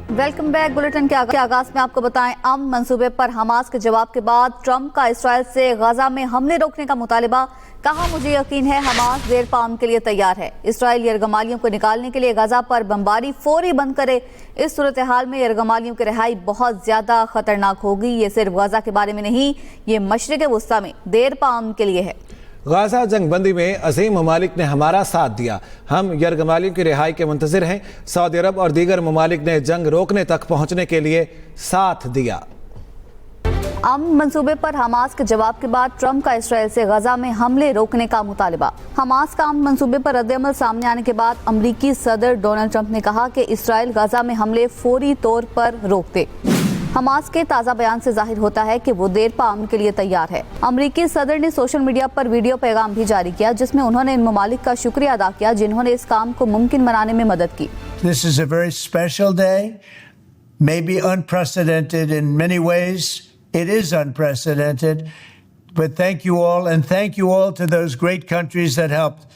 Welcome back. Bulletin के आगाज में आपको बताएं, अमन मंसूबे पर हमास के जवाब के बाद ट्रंप का इसराइल से गजा में हमले रोकने का मुतालिबा। कहा, मुझे यकीन है हमास देर पा अमन के लिए तैयार है। इसराइल यरगमालियों को निकालने के लिए गजा पर बमबारी फौरी बंद करे। इस सूरत हाल में यरगमालियों की रिहाई बहुत ज्यादा खतरनाक होगी। ये सिर्फ गजा के बारे में नहीं, ये मशरिक़ वुस्ता में देर पा अमन के लिए है। गाजा जंग बंदी में अजीम ममालिक ने हमारा साथ दिया। हम यरगमालियों की रिहाई के मुंतज़िर हैं। सऊदी अरब और दीगर ममालिक ने जंग रोकने तक पहुंचने के लिए साथ दिया। अमन मंसूबे पर हमास के जवाब के बाद ट्रंप का इसराइल से गजा में हमले रोकने का मुतालिबा। हमास का अमन मंसूबे पर रद्द-ए-अमल सामने आने के बाद अमरीकी सदर डोनाल्ड ट्रंप ने कहा कि इसराइल गजा में हमले फौरी तौर पर रोक दे। हमास के ताज़ा बयान से जाहिर होता है कि वो देर पा अमन के लिए तैयार है। अमरीकी सदर ने सोशल मीडिया पर वीडियो पैगाम भी जारी किया, जिसमें उन्होंने इन ममालिक का शुक्रिया अदा किया जिन्होंने इस काम को मुमकिन बनाने में मदद की। This is a very special day, maybe unprecedented in many ways. It is unprecedented, but thank you all, and thank you all to those great countries that helped.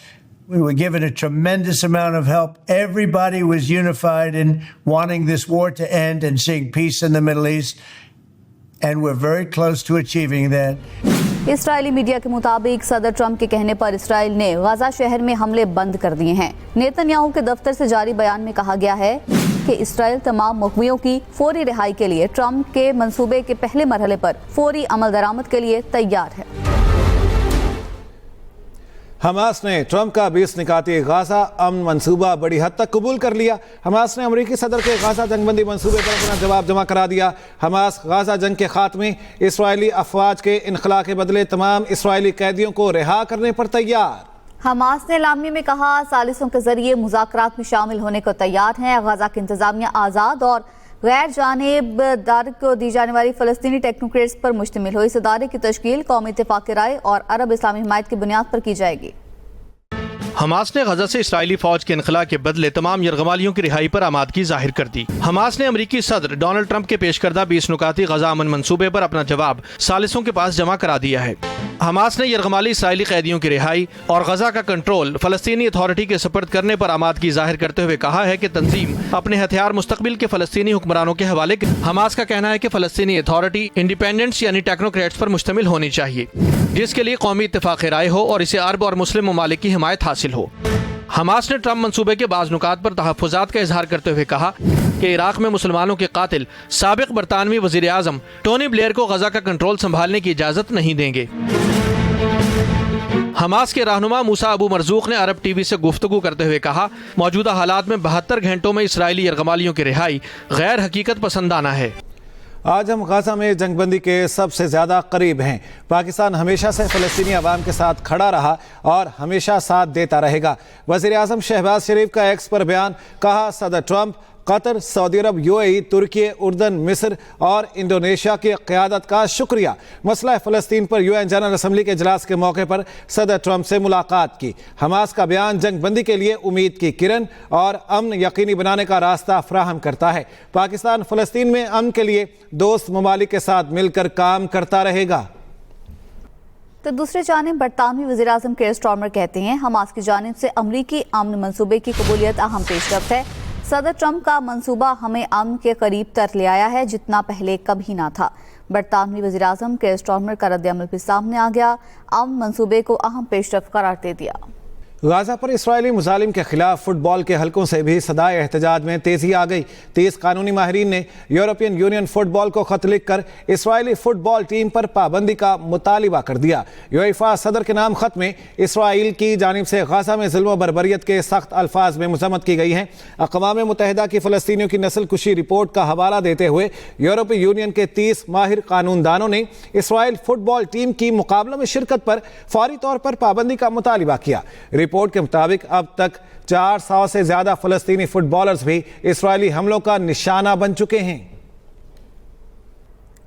We were given a tremendous amount of help. Everybody was unified in wanting this war to end and seeing peace in the Middle East, and we're very close to achieving that. Israeli media के मुताबिक सदर Trump के कहने पर Israel ने गजा शहर में हमले बंद कर दिए हैं। नेतन्याहू के दफ्तर से जारी बयान में कहा गया है कि इसराइल तमाम मुक़व्वियों की फौरी रिहाई के लिए ट्रंप के मंसूबे के पहले मरहले पर फौरी अमल दरामद के लिए तैयार है। हमास ने ट्रंप का 20 निकाती गाजा अमन मंसूबा बड़ी हद तक कबूल कर लिया। हमास ने अमरीकी सदर के गाजा जंगबंदी मंसूबे पर अपना जवाब जमा करा दिया। हमास गाजा जंग के खात्मे, इसराइली अफवाज के इनखला के बदले तमाम इसराइली कैदियों को रिहा करने पर तैयार। हमास ने लामिया में कहा, सालिसों के जरिए मुज़ाकरात में शामिल होने को तैयार हैं। गजा की इंतजामिया आज़ाद और गैर जानिबदार को दी जाने वाली फ़लस्तीनी टेक्नोक्रेट्स पर मुश्तमिल हो। इस इदारे की तश्कील कौमी इत्तेफाक राय और अरब इस्लामी हिमायत की बुनियाद पर की जाएगी। हमास ने गजा से इसराइली फौज के इनखला के बदले तमाम यरगमालियों की रिहाई पर आमादगी जाहिर कर दी। हमास ने अमरीकी सदर डोनाल्ड ट्रंप के पेश करदा 20 नुकाती गजा अमन मंसूबे पर अपना जवाब सालिसों के पास जमा करा दिया है। हमास ने यरगमाली इसराइली कैदियों की रिहाई और गजा का कंट्रोल फ़लस्तीनी अथॉरिटी के सुपर्द करने पर आमादगी जाहिर करते हुए कहा है कि तंजीम अपने हथियार मुस्तकबिल के फ़लस्तीनी हुक्मरानों के हवाले। हमास का कहना है कि फ़लस्तीनी अथॉरिटी इंडिपेंडेंट्स यानी टेक्नोक्रेट्स पर मुश्तमिल होनी चाहिए, जिसके लिए कौमी इत्तेफाक राय हो और इसे अरब और मुस्लिम ममालिक की हिमायत हासिल हो। हमास ने ट्रंप मंसूबे के बाज़ नुकात पर तहफ़्फ़ुज़ात का इजहार करते हुए कहा कि इराक में मुसलमानों के कातिल साबिक़ बरतानवी वज़ीर आज़म टोनी ब्लेयर को गजा का कंट्रोल संभालने की इजाज़त नहीं देंगे। हमास के रहनुमा मूसा अबू मरजूक ने अरब टीवी से गुफ्तगू करते हुए कहा, मौजूदा हालात में 72 घंटों में इसराइली यरगमालियों की रिहाई गैर हकीकत पसंदाना है। आज हम गाजा में जंगबंदी के सबसे ज़्यादा करीब हैं। पाकिस्तान हमेशा से फ़लस्तीनी अवाम के साथ खड़ा रहा और हमेशा साथ देता रहेगा। वज़ीर आज़म शहबाज शरीफ का एक्स पर बयान। कहा, सदर ट्रंप कतर, सऊदी अरब, यूएई, तुर्की, उर्दन, मिस्र और इंडोनेशिया की क़यादत का शुक्रिया। मसला फ़लस्तीन पर यूएन जनरल असम्बली के इजलास के मौके पर सदर ट्रंप से मुलाकात की। हमास का बयान जंग बंदी के लिए उम्मीद की किरण और अमन यकीनी बनाने का रास्ता फ्राहम करता है। पाकिस्तान फ़लस्तीन में अमन के लिए दोस्त ममालिक के साथ मिलकर काम करता रहेगा। तो दूसरी जानिब बरतानवी वज़ीर आज़म केयर स्टार्मर कहते हैं, हमास की जानिब से अमरीकी अमन मंसूबे की कबूलियत अहम पेशरफ्त है। सदर ट्रंप का मंसूबा हमें अमन के करीब तर ले आया है, जितना पहले कभी ना था। बरतानवी वज़ीर आज़म केयर स्टार्मर का रद्द-ए-अमल भी सामने आ गया। अमन मंसूबे को अहम पेशरफ्त करार दे दिया। गाजा पर इसराइली मुजालिम के खिलाफ फुटबॉल के हलकों से भी सदाए एहतजाज में तेजी आ गई। 30 कानूनी माहिरीन ने यूरोपियन यूनियन फुटबॉल को खत लिख कर इसराइली फुटबॉल टीम पर पाबंदी का मुतालिबा कर दिया। यूएफा सदर के नाम खत में इसराइल की जानिब से गाजा में जुल्म बर्बरियत के सख्त अल्फाज में मजम्मत की गई है। अक़वाम मुत्तहिदा की फ़लस्तीनियों की नस्ल कुशी रिपोर्ट का हवाला देते हुए यूरोपीय यूनियन के 30 माहिर कानूनदानों ने इसराइल फुटबॉल टीम की मुकाबलों में शिरकत पर फौरी तौर पर पाबंदी का मुतालिबा किया। रिपोर्ट के मुताबिक अब तक 400 से ज्यादा फलस्तीनी फुटबॉलर्स भी इसराइली हमलों का निशाना बन चुके हैं।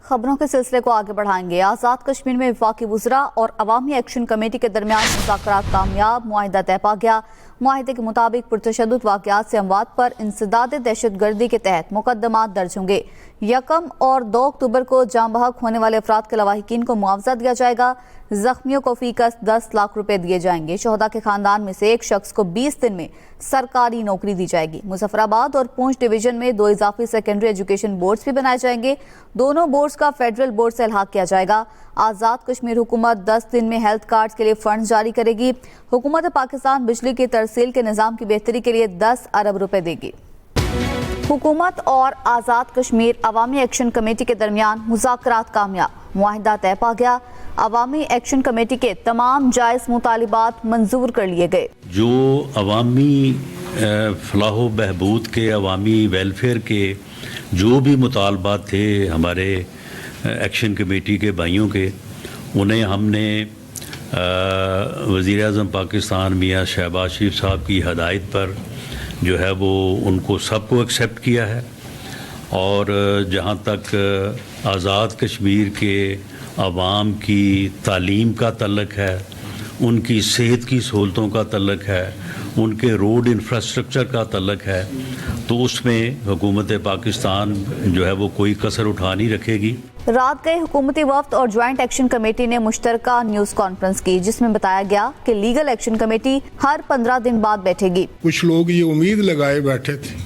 खबरों के सिलसिले को आगे बढ़ाएंगे। आज़ाद कश्मीर में वफाकी वुज़रा और अवामी एक्शन कमेटी के दरमियान मुज़ाकरात कामयाब, मुआहिदा तय पा गया। معاہدے کے مطابق پرتشدد واقعات سے اموات پر انسداد دہشت گردی کے تحت مقدمات درج ہوں گے۔ 1 اور 2 اکتوبر کو جاں بحق ہونے والے افراد کے لواحقین کو معاوضہ دیا جائے گا۔ زخمیوں کو فی کس 10 لاکھ روپے دیے جائیں گے۔ شہداء کے خاندان میں سے ایک شخص کو 20 دن میں سرکاری نوکری دی جائے گی۔ مظفر آباد اور پونچھ ڈویژن میں 2 اضافی سیکنڈری ایجوکیشن بورڈز بھی بنائے جائیں گے۔ دونوں بورڈز کا فیڈرل بورڈ سے الحاق کیا جائے گا۔ آزاد کشمیر حکومت 10 دن میں ہیلتھ کارڈز کے لیے فنڈز جاری کرے گی۔ حکومت پاکستان بجلی کی ترسیل کے نظام کی بہتری کے لیے 10 ارب روپے دے گی۔ حکومت اور آزاد کشمیر عوامی ایکشن کمیٹی کے درمیان مذاکرات کامیاب، معاہدہ طے پا گیا۔ عوامی ایکشن کمیٹی کے تمام جائز مطالبات منظور کر لیے گئے۔ جو عوامی فلاح و بہبود کے، عوامی ویلفیئر کے جو بھی مطالبات تھے ہمارے ایکشن کمیٹی کے بھائیوں کے، انہیں ہم نے وزیر اعظم پاکستان میاں شہباز شریف صاحب کی ہدایت پر جو ہے وہ ان کو سب کو ایکسیپٹ کیا ہے۔ اور جہاں تک آزاد کشمیر کے عوام کی تعلیم کا تعلق ہے، ان کی صحت کی سہولتوں کا تعلق ہے، ان کے روڈ انفراسٹرکچر کا تعلق ہے، تو اس میں حکومت پاکستان جو ہے وہ کوئی کسر اٹھا نہیں رکھے گی۔ رات گئے حکومتی وفد اور جوائنٹ ایکشن کمیٹی نے مشترکہ نیوز کانفرنس کی، جس میں بتایا گیا کہ لیگل ایکشن کمیٹی ہر 15 دن بعد بیٹھے گی۔ کچھ لوگ یہ امید لگائے بیٹھے تھے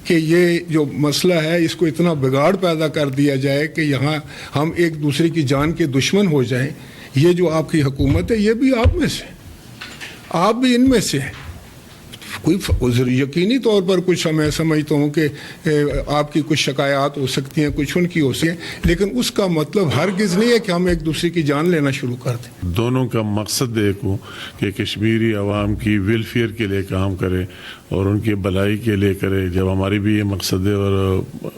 کہ یہ جو مسئلہ ہے اس کو اتنا بگاڑ پیدا کر دیا جائے کہ یہاں ہم ایک دوسرے کی جان کے دشمن ہو جائیں۔ یہ جو آپ کی حکومت ہے یہ بھی آپ میں سے، آپ بھی ان میں سے، کوئی یقینی طور پر کچھ میں سمجھتا ہوں کہ آپ کی کچھ شکایات ہو سکتی ہیں، کچھ ان کی ہو سکتی ہیں، لیکن اس کا مطلب ہرگز نہیں ہے کہ ہم ایک دوسرے کی جان لینا شروع کر دیں۔ دونوں کا مقصد ایک ہو کہ کشمیری عوام کی ویلفیئر کے لیے کام کرے اور ان کی بھلائی کے لیے کرے۔ جب ہماری بھی یہ مقصد ہے اور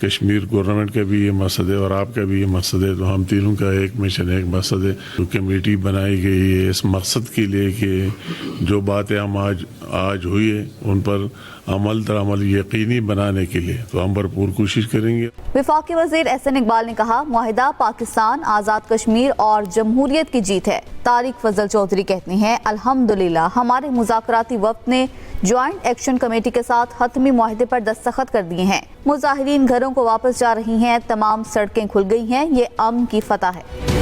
کشمیر گورنمنٹ کا بھی یہ مقصد ہے اور آپ کا بھی یہ مقصد ہے، تو ہم تینوں کا ایک مشن، ایک مقصد ہے۔ جو کمیٹی بنائی گئی ہے اس مقصد کے لیے کہ جو باتیں ہم آج ہوئی ہے ان پر عمل در عمل یقینی بنانے کے لیے، تو ہم بھرپور کوشش کریں گے۔ وفاقی وزیر احسن اقبال نے کہا، معاہدہ پاکستان، آزاد کشمیر اور جمہوریت کی جیت ہے۔ طارق فضل چودھری کہتے ہیں، الحمدللہ ہمارے مذاکراتی وفد نے جوائنٹ ایکشن کمیٹی کے ساتھ حتمی معاہدے پر دستخط کر دیے ہیں۔ مظاہرین گھروں کو واپس جا رہی ہیں، تمام سڑکیں کھل گئی ہیں، یہ امن کی فتح ہے۔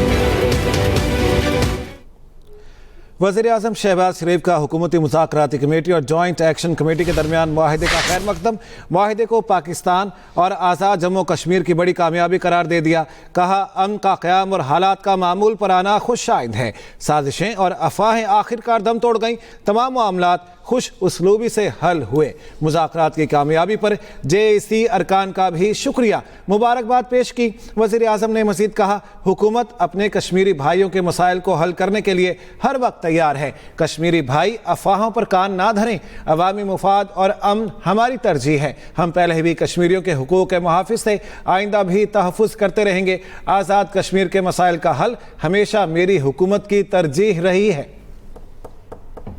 وزیر اعظم شہباز شریف کا حکومتی مذاکراتی کمیٹی اور جوائنٹ ایکشن کمیٹی کے درمیان معاہدے کا خیر مقدم، معاہدے کو پاکستان اور آزاد جموں کشمیر کی بڑی کامیابی قرار دے دیا۔ کہا، امن کا قیام اور حالات کا معمول پر آنا خوش آئند ہے۔ سازشیں اور افواہیں آخرکار دم توڑ گئیں، تمام معاملات خوش اسلوبی سے حل ہوئے۔ مذاکرات کی کامیابی پر JAC ارکان کا بھی شکریہ، مبارکباد پیش کی۔ وزیر اعظم نے مزید کہا، حکومت اپنے کشمیری بھائیوں کے مسائل کو حل کرنے کے لیے ہر وقت تیار ہے۔ کشمیری بھائی افواہوں پر کان نہ دھریں، عوامی مفاد اور امن ہماری ترجیح ہے۔ ہم پہلے بھی کشمیریوں کے حقوق کے محافظ تھے، آئندہ بھی تحفظ کرتے رہیں گے۔ آزاد کشمیر کے مسائل کا حل ہمیشہ میری حکومت کی ترجیح رہی ہے۔